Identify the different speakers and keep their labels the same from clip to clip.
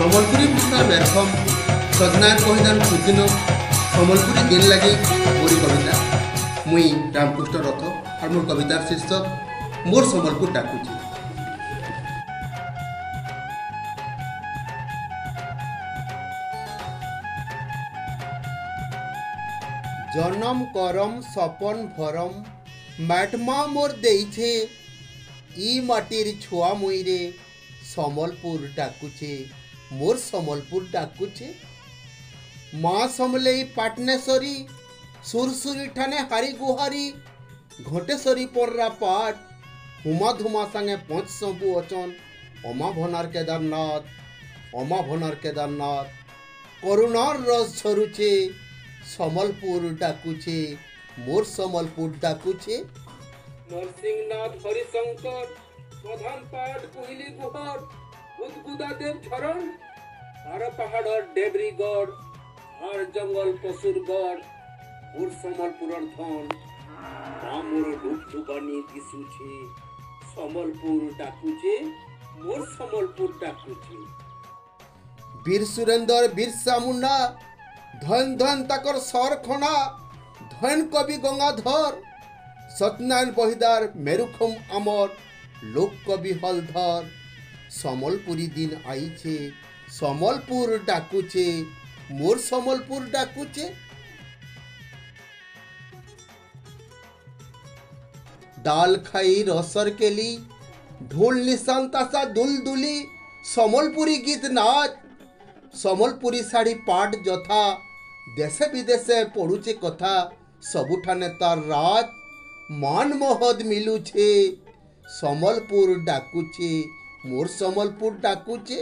Speaker 1: सम्बलपुरी भाषा मेरखम सदनायन कहिदान खुदिन सम्बलपुरी दिन लगे मोरी कविता मुई रामकृष्ण रथ और मोर कवितार शीर्षक मोर सम्बलपुर डाकुची। जन्म करम सपन भरम मैटमा मोर देइछे ई माटिर छुआ मुईरे सम्बलपुर डाकुचे मोर सम्बलपुर डाकुचे। माँ समलेई पाटनेश्वरी सुरसुरी ठाने हारी गुहारी घटेश्वरी पर्रा पाट हुमा धुमा संगे पंच सबु अचन अमा भनार केदारनाथ करुणार रस झरुचे सम्बलपुर डाकुचे मोर सम्बलपुर डाकुचे। नरसिंहनाथ हरिशंकर प्रधान पाट कोहिली गुहर उदगुदा देव झरण हर पहाड़ डेबरीगढ़ हर जंगल पसुरगढ़ मोर सम्बलपुर धन मोर डुबडुबानी दिसुचे सम्बलपुर डाकुचे मोर सम्बलपुर डाकुचे। वीर सुरेंद्र बिरसा मुंडा धन धन तकर सर खणा धन कवि गंगाधर सत्यनारायण बहिदार मेरुखम अमर लोक कवि हलधर सम्बलपुरी दिन आईचे सम्बलपुर डाकुचे मोर सम्बलपुर डाकुचे। डाल खाई रसर केली ढोल निशान तासा दुलदुली सम्बलपुरी गीत नाच सम्बलपुरी शाढ़ी पाट जथा देशे विदेशे पड़ुचे कथा सबुठाने तार राज मान महद मिलुछे सम्बलपुर डाकुचे मोर सम्बलपुर डाकुचे।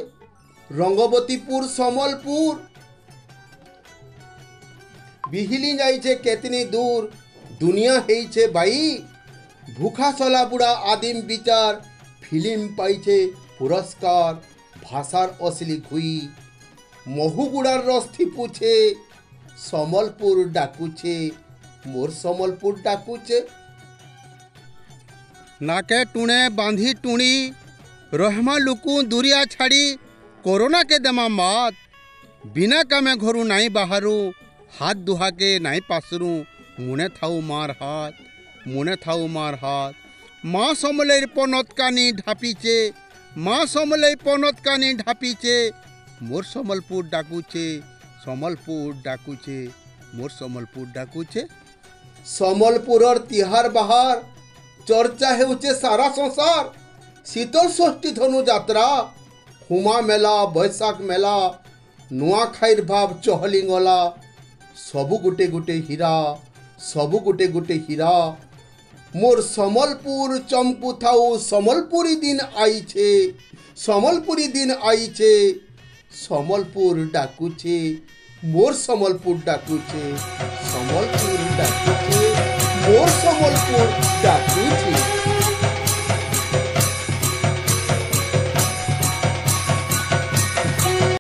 Speaker 1: रंगवतीपुर सम्बलपुर बिहिली जाइछे केतनी दूर दुनिया हेइछे बाई भूखा सला बुढ़ा आदिम विचार फिल्म पाइछे पुरस्कार भाषार असली घुई महुगुड़ार रस्थी पूछे सम्बलपुर डाकुचे मोर सम्बलपुर डाकुचे। नाके टुणे बांधी टुणी रहमा लुकु दुरिया छाड़ी कोरोना के दमा मात बिना कामे घरू नाई बाहरु हाथ दुहा के नाई पासरू मुने थाऊ मार हाथ माँ समलेर पनत कानी ढापीचे माँ समलेर पनत कानी ढापीचे मोर सम्बलपुर डाकुचे मोर सम्बलपुर डाकुचे। सम्बलपुरर तिहार बहार चर्चा हेउचे सारा संसार शीतल षष्ठी धनु यात्रा हुमा मेला बैसाख मेला नुआखाईर भाव चहलिंगला सबु गुटे गुटे हीरा मोर सम्बलपुर चमकु थाऊ सम्बलपुरी दिन आईछे सम्बलपुर डाकुचे मोर सम्बलपुर डाकुचे सम्बलपुर डाकुचे।